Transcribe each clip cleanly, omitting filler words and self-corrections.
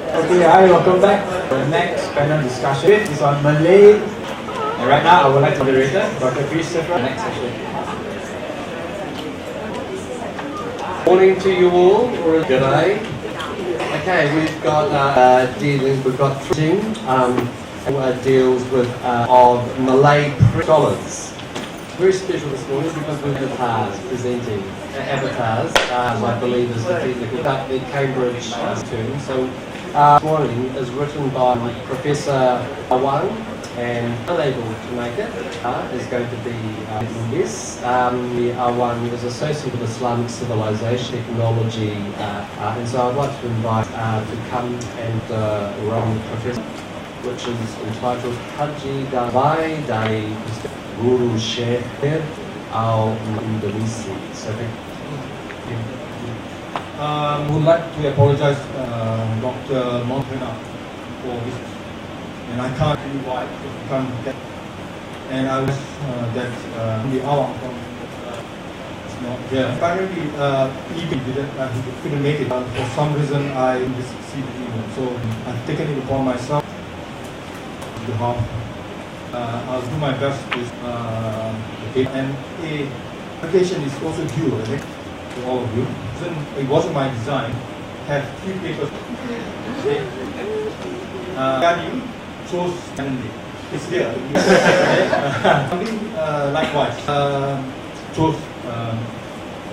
Okay, hi, welcome back. The next panel discussion is on Malay. And right now, I would like to moderator, Dr. Christopher, next session. Morning to you all, or good day. Okay, we've got we've got teaching deals with of Malay scholars. Very special this morning because we've got avatars presenting. Avatars, I believe, is the technical, but the Cambridge term. So this morning is written by Professor Wang, and unable to make it is going to be yes. The R1 is associated with Islamic civilization, technology, and so I'd like to invite to come and run Professor, which is entitled Hajj dari Guru Syekh Al Indonesia. So would like to apologize Dr. Montana for this. And I can't really why can't get. And I wish that the hour from it's not there. Apparently, even he couldn't make it. For some reason, I received the email. So I've taken it upon myself on behalf. I'll do my best with and a application is also due, I think, to all of you. It wasn't my design. Had 3 papers. Chose randomly. It's there. Likewise, chose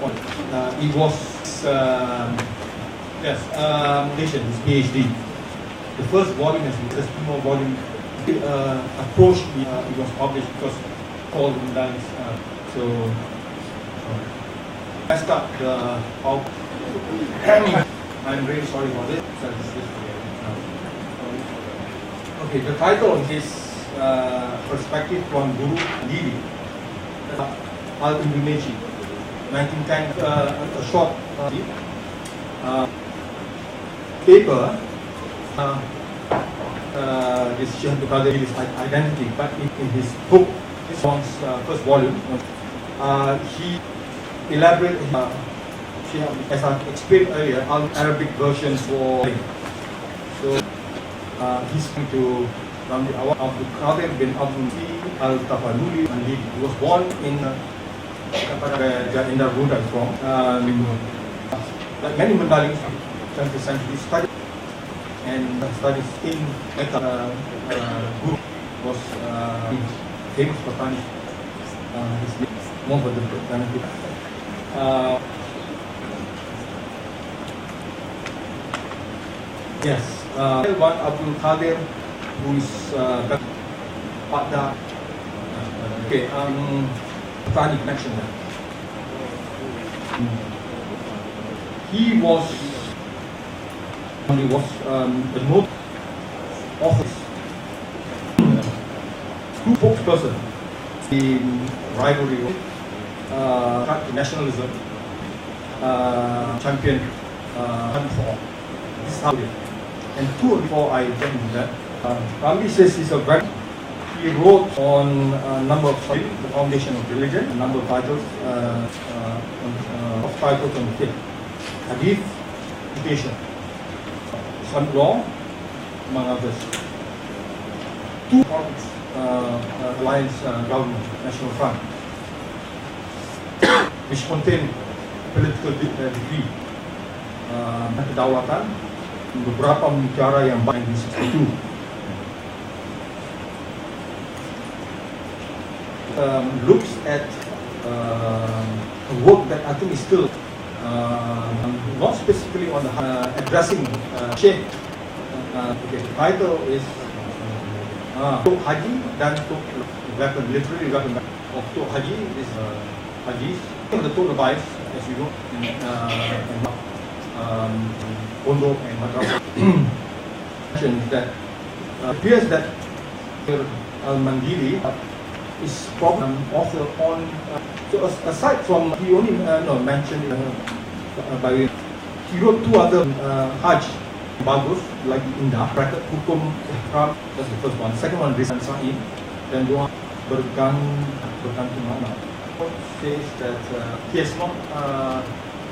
one. It was yes, his PhD. The first volume has been just 2 more volumes. Approached me. It was published because called Penang. So I start the. I'm really sorry for this. Okay, the title of this perspective from Guru Dili, Al Indonesia, 1910, a short paper. This Syekh Abdul Qadir is identity, but in his book, this one's first volume, he elaborated, as I explained earlier, an Arabic version for. So. He's going to Abdul Qadir bin Abdul Al-Tafanuli and he was born in Darbuda from like many Mandalis 20th century studied and studies in group was famous Patani his name Muhammad al-Patani yes. One Abdul Qadir, who is Pada, okay, Patani connection. He was the most office, 2 spokesperson in rivalry, nationalism, champion, for this is how it is. And 2 before I get into that, Rambi says he wrote on a number of subjects, the foundation of religion, a number of titles, on faith, hadith, education, Islamic law, among others. 2 politics, alliance government, National Front, which contain political degree, kedaulatan, beberapa bicara yang baik di 62. Looks at a work that I think is still not specifically on the addressing Sheikh. Okay, the title is Tok Haji dan Tok Weapon, literally weapon of Tok Haji is Haji. The Tok device, as you know, Pondok and Madrasah mentioned that appears that Al-Mandili is probably author on so aside from he only mentioned by he wrote 2 other Hajj bagus like Indah bracket Hukum Ihram, that's the first one. Second one Risan Sa'i dan doa bergantung makna. Says that he has not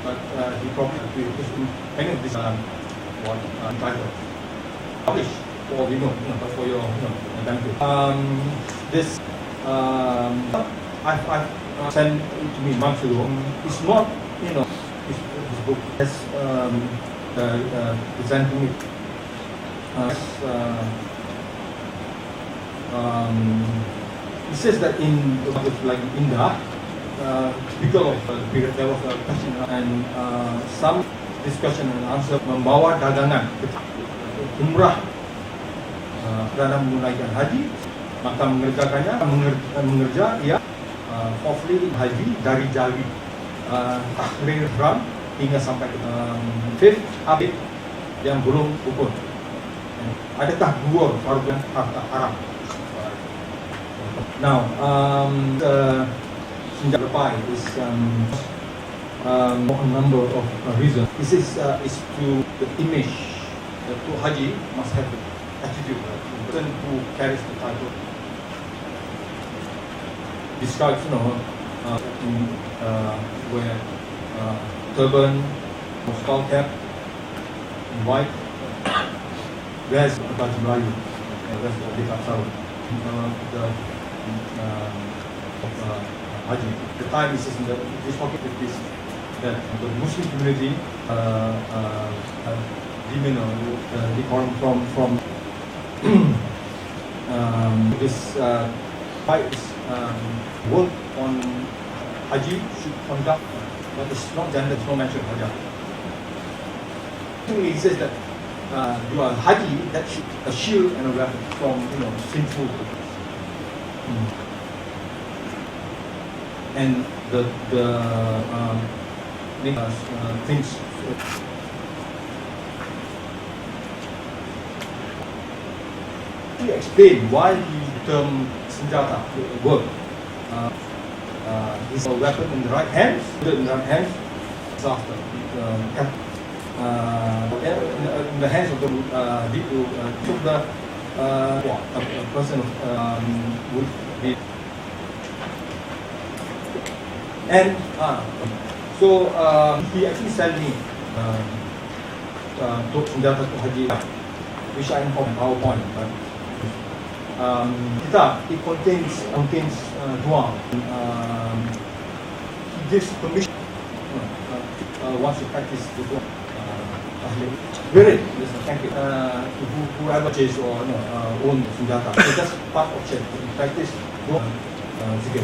but he probably agreed with any of this title. published for for your benefit. This I've sent it to me months ago. It's not this book has presenting it. It says that in like India, typical of the period, there was a question and some discussion and answer membawa dagangan umrah dalam menunaikan haji, maka mengerja ia hopefully haji dari Jawi tahrir Ram hingga sampai ke fifth Habib yang belum ukur. Adakah dua fardu harta haram? Now, the reply is a number of reasons. This is to the image that to Haji must have the attitude. The person who carries the title describes, where turban, skull cap, white, wears a baju Melayu, wears a big sarung. Haji. The time is in this pocket is that the Muslim community from this fight work on Haji should conduct, but it's not gender, it's not mentioned Haji. It says that you are Haji, that should a shield and a weapon from sinful. And the things to explain why the term senjata work. Is a weapon in the right hand, in the right hand, it's after in the hands of the a person would be. And so he actually sent me senjata to Haji, which I informed PowerPoint. It contains dua. He gives permission once you practice the dua. Very thank you to whoever purchase or own senjata. So that's part of it. In practice, dua zikir.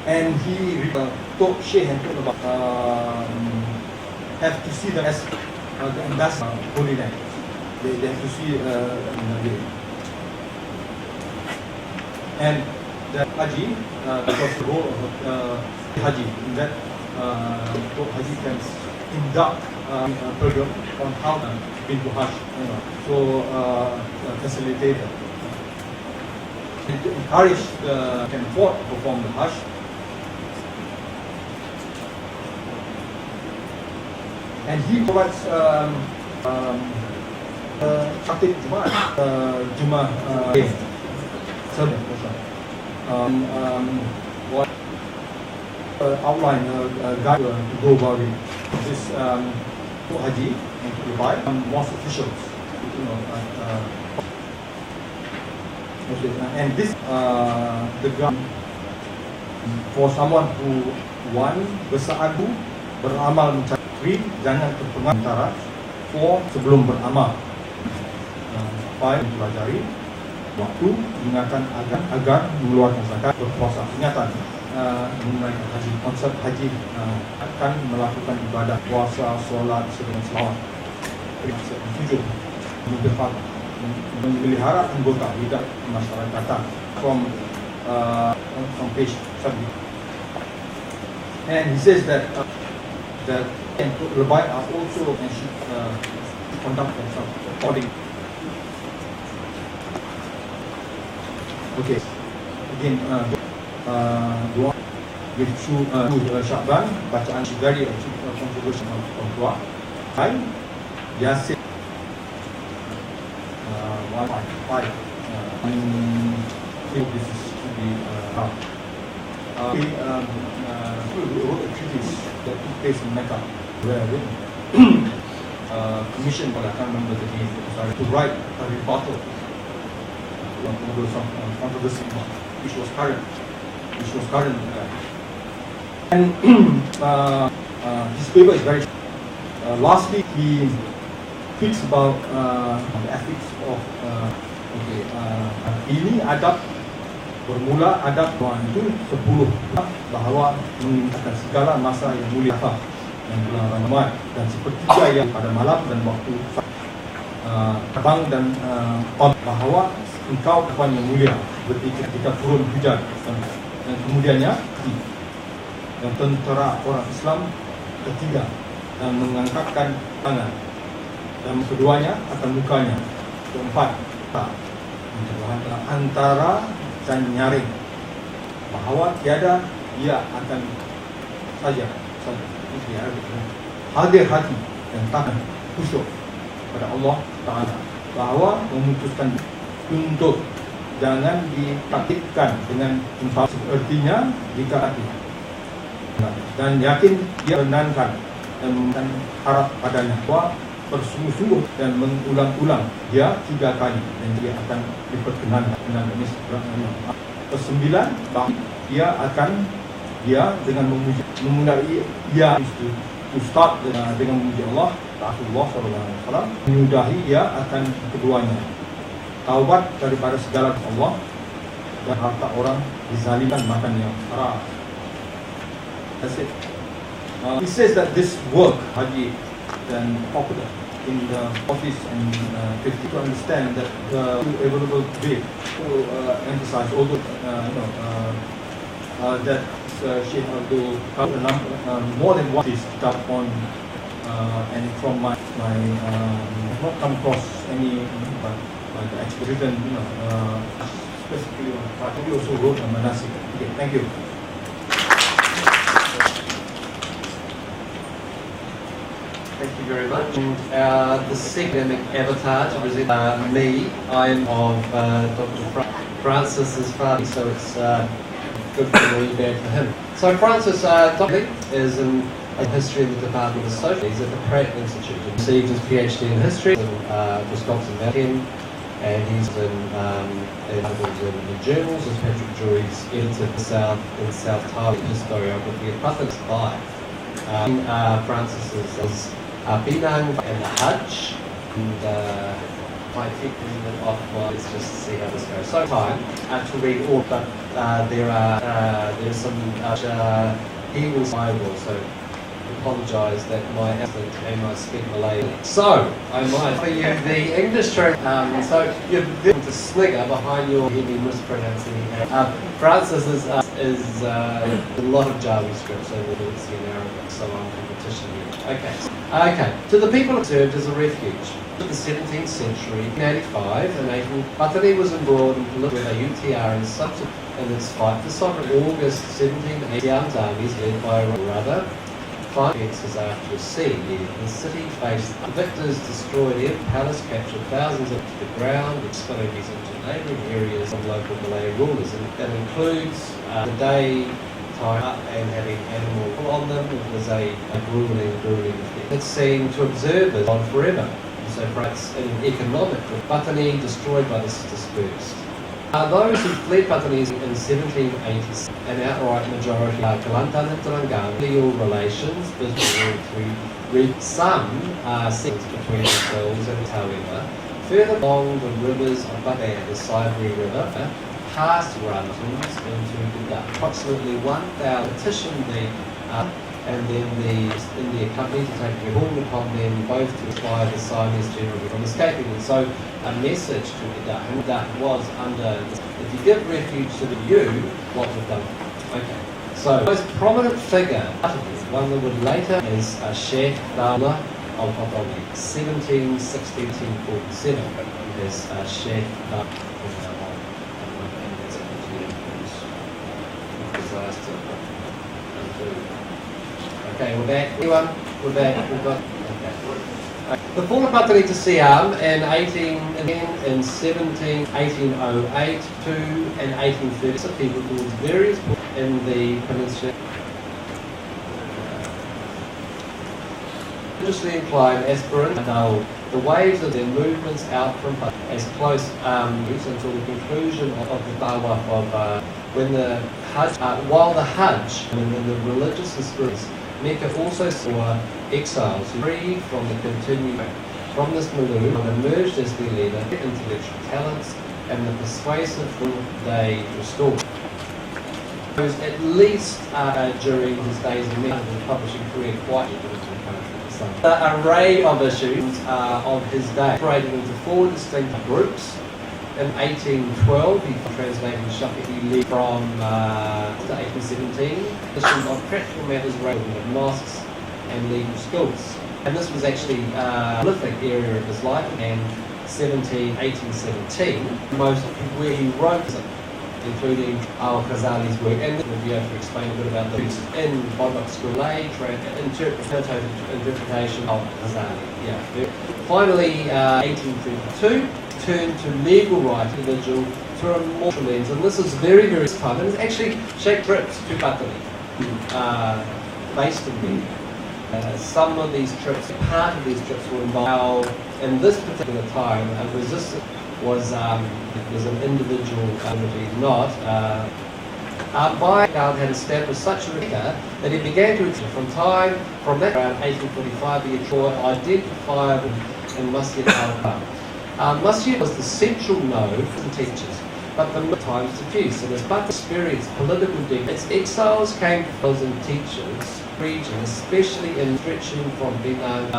And he talked about have to see them as the ambassador Holy Land. They have to see and the Haji, because the role of Haji in that Haji can induct a program on how to be to Hajj, so facilitate it. And to encourage the can afford to perform the Hajj. And he provides Khatib Jummah what outline guide to go about it. This to Haji and to Dubai most officials, and this the ground for someone who bersa'adu beramal mencari jangan terpengaruh antara sebelum beramal. Apa yang dipelajari waktu ingatkan agar mengeluarkan zakat, berpuasa, ingatan menunaikan haji, konsep haji akan melakukan ibadah puasa, solat, dengan selawat, tujuh memelihara anggota hidup masyarakatan from page 7. And he says that and Lebai are also and should conduct themselves according. Okay, again, dua with Sya'ban, bacaan very controversial of dua. Yasin 1.5. This is to be wrote a treatise that took place in Mecca, where commissioned, but I can't remember the name, sorry, to write a rebuttal on some controversy which was current. And his paper is very. Lastly, he speaks about the ethics of ini adab bermula adab itu 10 bahawa meningkatkan segala masa yang mulia dan bulan Ramadan dan sepertiga yang pada malam dan waktu terbang dan bahawa engkau kawan yang mulia ketika turun hujan dan kemudiannya dan tentera orang Islam ketiga dan mengangkatkan tangan dan keduanya akan mukanya keempat antara dan nyaring bahawa tiada ia akan saja hadir hati dan tahan khusyuk pada Allah Ta'ala bahawa memutuskan untuk jangan ditaktikkan dengan impulsif artinya jika hati dan yakin dia menankan dan harap padanya bahawa bersungguh-sungguh dan mengulang-ulang dia 3 kali dan dia akan diperkenankan dengan kesembilan bahawa dia dengan memulai ia to start dengan memuji Allah Rasulullah SAW menyudahi ia akan keduanya taubat daripada segala Allah dan harta orang dizalimkan makan yang haram. That's it. He says that this work Haji then popular in the office and 50 to understand that the available today to emphasize although that Sheikh Abdul more than one is kitab on and from my I've not come across any but the expert written specifically on part. He also wrote on Manasik. Okay, thank you. Thank you very much. The second avatar to present me, I'm of Dr. Francis's father, so it's good for me, bad for him. So Francis Dr. is in history in the Department of Social. He's at the Pratt Institute. He received his PhD in history in Wisconsin Valley, and he's in the journals as Patrick Drury's editor in South Thailand historiography and Pathans by. Francis is Penang and the Hajj, and my thinking off let's just see how this goes. So time to read all, but there's some he will so apologise that my accent and my speak Malay. So I might for you the English term. So you've been to snigger behind your heavy mispronouncing. Francis is a lot of JavaScript, so we'll see in Arabic. So I'm competition here. Okay. To the people who served as a refuge. In the 17th century, 1885 and 18, Patani was embroiled in political with a UTR and subsequent in its fight for sovereignty. August 1780, armed armies led by a brother. 5 years after a siege, the city faced the victors, destroyed the palace, captured thousands of the ground, expelling these into neighbouring areas of local Malay rulers. And that includes the day time up and having animal on them. It was a grueling affair. It seemed to observers on forever. So perhaps in economic, Patani destroyed by this dispersed. Those who fled Patani in 1780, an outright majority are Kelantan and Terengganu, legal relations, business through some segments between themselves and however. Further along the rivers of Batang, the Siberia River, past runs into the approximately 1,000 petitioned the and then the India company to take a hold upon them both to acquire the Siamese general from escaping. And so a message to the Dutch was under, if you give refuge to the EU, what we've done. Okay. So the most prominent figure, one that would later is Sheikh Dawla of Patani, 1760-1747. There's Sheikh Dawla. Okay, we're back. Anyone? We're back. We've got. Okay. The fall of Patani to Siam in 1808 to and 1830. Some people towards various in the peninsula. religiously inclined aspirants, the waves of their movements out from as close until the conclusion of the tawaf of when the Hajj, while the Hajj and the religious experience, Mecca also saw exiles free from the continued from this milieu and emerged as their leader, intellectual talents, and the persuasive whom they restored. It was at least during his days in Mecca, the publishing career quite the array of issues of his day separated into four distinct groups. In 1812, he translated Shafi'i from 1817, issues on practical matters relating to mosques and legal schools. And this was actually a prolific area of his life, and 1817, most where he wrote, including Al-Ghazali's work, and we'll be able to explain a bit about these in Bodok School interpretation of Ghazali. Yeah. Finally, 1832, turned to legal right individual through a moral lens, and this is very, very time, and it's actually shaped trips to Bethany, based in there. Some of these trips, part of these trips were involved in this particular time. Resistance was an individual community, not. God had established such a record that he began to from that around 1845 he had identified in Masjid al-Haram. Masjid was the central node for the teachers, but the times diffused. So there's but experienced political depth. Its exiles came to and teachers region, especially in stretching from Penang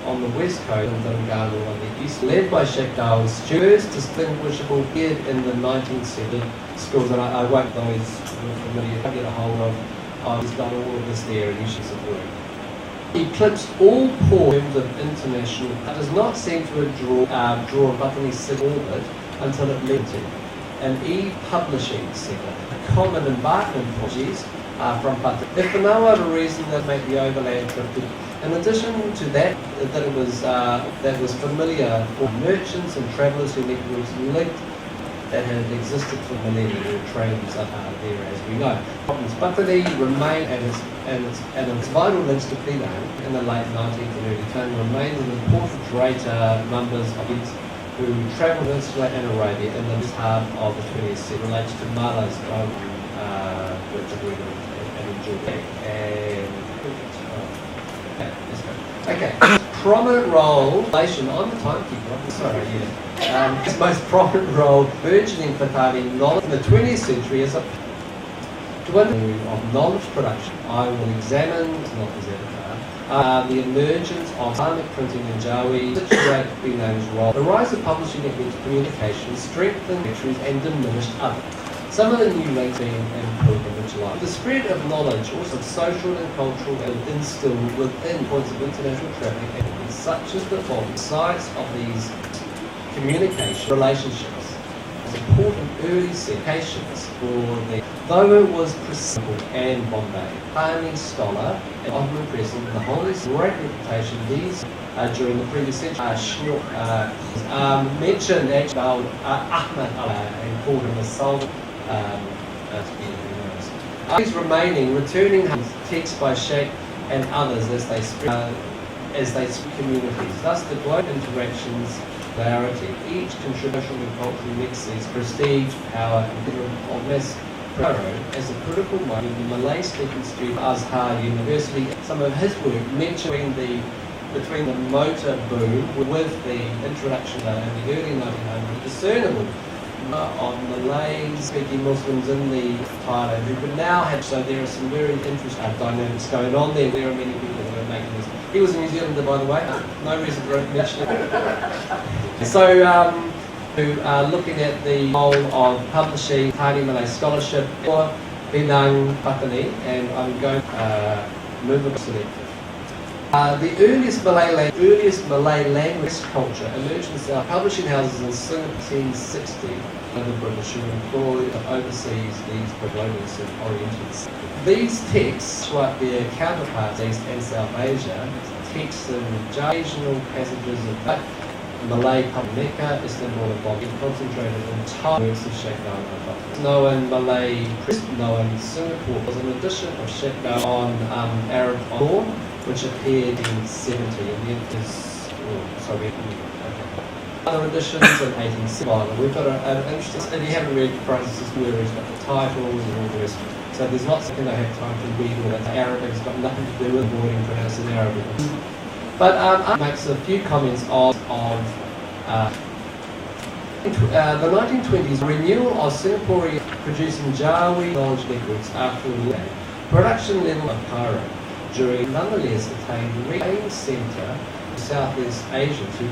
on the west coast and Terengganu on the east, led by Sheikh Dawes, first distinguishable kid in the 1970 schools, and I won't know he's familiar, I get a hold of, he's done all of this there and issues of work. He eclipsed all forms of international, but does not seem to have drawn Bethany's civil orbit until it led to an e-publishing sector, a common embarkment Portuguese from Bethany. If for no other reason that made the overland trip, in addition to that, that was familiar for merchants and travellers who networks linked that had existed for millennia, trains there as we know. Bethany remained and its vital links to Penang in the late 19th and early 20th remains an important greater numbers of youths who travelled insular and Arabia in the half of the 20th century relates to Mala's which we're going to enjoy. Okay, prominent role, I'm the timekeeper, I'm sorry, yeah. His most prominent role, burgeoning Fatani knowledge in the 20th century is a dwindling of knowledge production. I will examine, not his avatar, the emergence of Islamic printing in Jawi, situate Penang's role, the rise of publishing networks, communication, strengthened lectures and diminished others. Some of the new links being improved and visualized. The spread of knowledge, also social and cultural, and instilled within points of international traffic activities, such as the following sites of these communication relationships, as important early citations for the, though it was Priscilla and Bombay, pioneering scholar and Ottoman president, the Holy great reputation these during the previous century. Mentioned actually Ahmad and called him a Sultan. These remaining, returning texts by Sheikh and others as they spread communities. Thus, the global interactions clarity. Each contribution and cultural nexus, prestige, power, and of mass as a critical moment in the Malay-speaking student Azhar University. Some of his work mentioning between the motor boom with the introduction in the early 1900s, discernible of Malay-speaking Muslims in the Thailand who could now have, so there are some very interesting dynamics going on there. There are many people who are making this. He was a New Zealander, by the way, no reason for mentioning it. So, looking at the role of publishing Thai Malay scholarship for Penang, Bethany, and I'm going to move a bit. The earliest Malay language culture emerged in South publishing houses in Singapore 1960 under the British who employed overseas these globalists and Orientals. These texts, like their counterparts East and South Asia, texts in occasional passages of Malay, Mecca, Istanbul, and Bombay, concentrated in entire works of Sheikh Dawes. Known Malay, known Singapore was an edition of Sheikh Dawes on Arab law. which appeared in 70, and then other editions in 1870. We've got an interesting, and you haven't read Francis Where's got the titles and all the rest. So there's lots of things I have time to read all that. Arabic has got nothing to do with avoiding pronouncing Arabic. But makes a few comments the 1920s renewal of Singaporean producing Jawi knowledge networks after the production level of Cairo during nonetheless attained the main centre of Southeast Asians who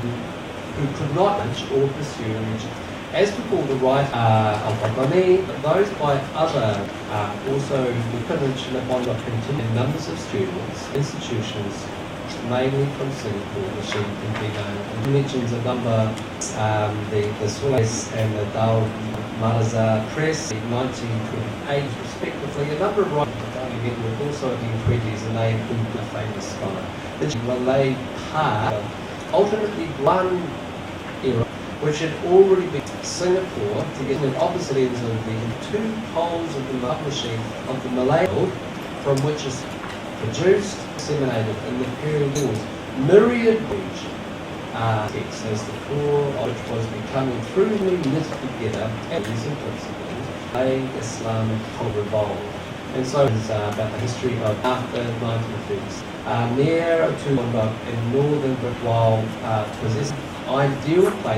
could not reach or pursue religion. As before the right of Bani, those by other also the Peninsula Bondi continued numbers of students, institutions, mainly from Singapore, the Sheikh and Penang. He mentions a number, the Suez and the Dal Malaza Press in 1928 respectively. A number of writers were also in the 1920s, and they include the famous scholar. The Malay part ultimately one era which had already been Singapore to get an opposite ends of the two poles of the publishing of the Malay world, from which is produced, disseminated in the period wars, myriad bridge texts as the core of which was becoming truly knit together and using principles, a Islamic revolt. And so it's about the history of after 1950s. Near to Lombok in northern Brick, while possessing ideal place